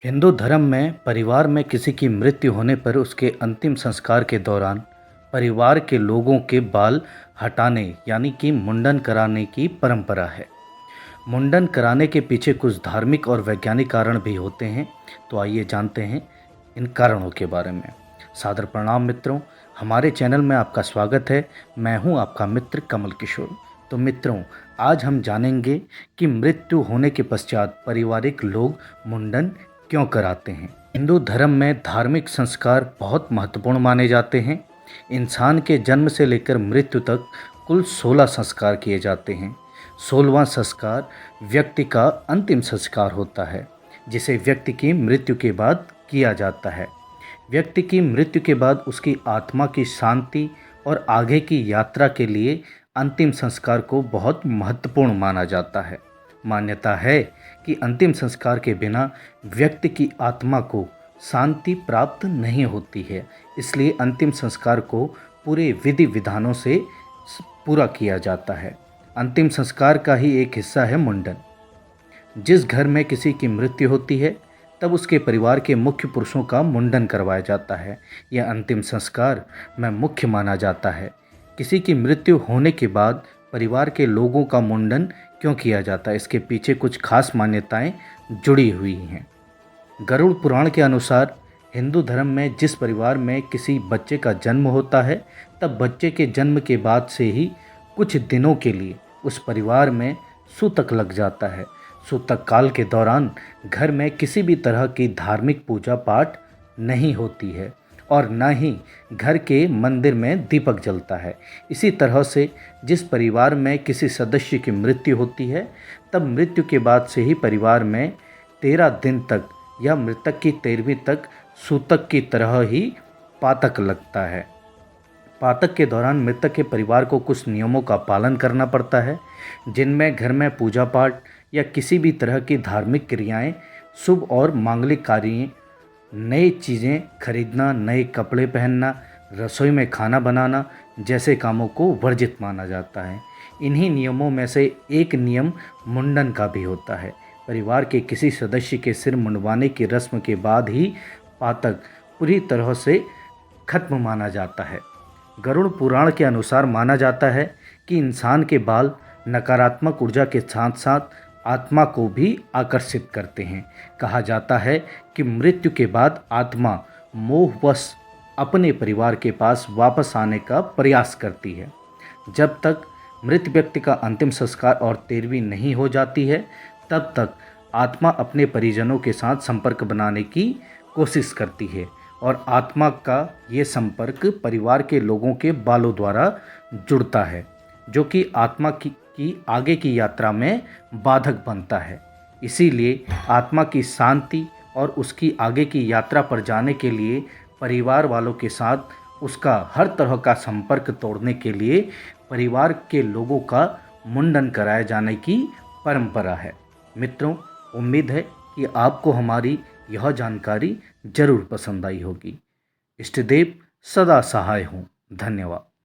हिंदू धर्म में परिवार में किसी की मृत्यु होने पर उसके अंतिम संस्कार के दौरान परिवार के लोगों के बाल हटाने यानी कि मुंडन कराने की परंपरा है। मुंडन कराने के पीछे कुछ धार्मिक और वैज्ञानिक कारण भी होते हैं। तो आइए जानते हैं इन कारणों के बारे में। सादर प्रणाम मित्रों, हमारे चैनल में आपका स्वागत है। मैं हूं आपका मित्र कमल किशोर। तो मित्रों, आज हम जानेंगे कि मृत्यु होने के पश्चात पारिवारिक लोग मुंडन क्यों कराते हैं। हिंदू धर्म में धार्मिक संस्कार बहुत महत्वपूर्ण माने जाते हैं। इंसान के जन्म से लेकर मृत्यु तक कुल 16 संस्कार किए जाते हैं। 16वां संस्कार व्यक्ति का अंतिम संस्कार होता है, जिसे व्यक्ति की मृत्यु के बाद किया जाता है। व्यक्ति की मृत्यु के बाद उसकी आत्मा की शांति और आगे की यात्रा के लिए अंतिम संस्कार को बहुत महत्वपूर्ण माना जाता है। मान्यता है कि अंतिम संस्कार के बिना व्यक्ति की आत्मा को शांति प्राप्त नहीं होती है, इसलिए अंतिम संस्कार को पूरे विधि विधानों से पूरा किया जाता है। अंतिम संस्कार का ही एक हिस्सा है मुंडन। जिस घर में किसी की मृत्यु होती है तब उसके परिवार के मुख्य पुरुषों का मुंडन करवाया जाता है। यह अंतिम संस्कार में मुख्य माना जाता है। किसी की मृत्यु होने के बाद परिवार के लोगों का मुंडन क्यों किया जाता है, इसके पीछे कुछ खास मान्यताएं जुड़ी हुई हैं। गरुड़ पुराण के अनुसार हिंदू धर्म में जिस परिवार में किसी बच्चे का जन्म होता है तब बच्चे के जन्म के बाद से ही कुछ दिनों के लिए उस परिवार में सूतक लग जाता है। सूतक काल के दौरान घर में किसी भी तरह की धार्मिक पूजा पाठ नहीं होती है और न ही घर के मंदिर में दीपक जलता है। इसी तरह से जिस परिवार में किसी सदस्य की मृत्यु होती है तब मृत्यु के बाद से ही परिवार में 13 दिन तक या मृतक की 13वीं तक सूतक की तरह ही पातक लगता है। पातक के दौरान मृतक के परिवार को कुछ नियमों का पालन करना पड़ता है, जिनमें घर में पूजा पाठ या किसी भी तरह की धार्मिक क्रियाएं, शुभ और मांगलिक कार्य, नई चीज़ें खरीदना, नए कपड़े पहनना, रसोई में खाना बनाना जैसे कामों को वर्जित माना जाता है। इन्हीं नियमों में से एक नियम मुंडन का भी होता है। परिवार के किसी सदस्य के सिर मुंडवाने की रस्म के बाद ही पातक पूरी तरह से खत्म माना जाता है। गरुड़ पुराण के अनुसार माना जाता है कि इंसान के बाल नकारात्मक ऊर्जा के साथ साथ आत्मा को भी आकर्षित करते हैं। कहा जाता है कि मृत्यु के बाद आत्मा मोहवश अपने परिवार के पास वापस आने का प्रयास करती है। जब तक मृत व्यक्ति का अंतिम संस्कार और 13वीं नहीं हो जाती है तब तक आत्मा अपने परिजनों के साथ संपर्क बनाने की कोशिश करती है और आत्मा का ये संपर्क परिवार के लोगों के बालों द्वारा जुड़ता है, जो कि आत्मा की आगे की यात्रा में बाधक बनता है। इसीलिए आत्मा की शांति और उसकी आगे की यात्रा पर जाने के लिए परिवार वालों के साथ उसका हर तरह का संपर्क तोड़ने के लिए परिवार के लोगों का मुंडन कराए जाने की परंपरा है। मित्रों, उम्मीद है कि आपको हमारी यह जानकारी जरूर पसंद आई होगी। इष्टदेव सदा सहाय हों। धन्यवाद।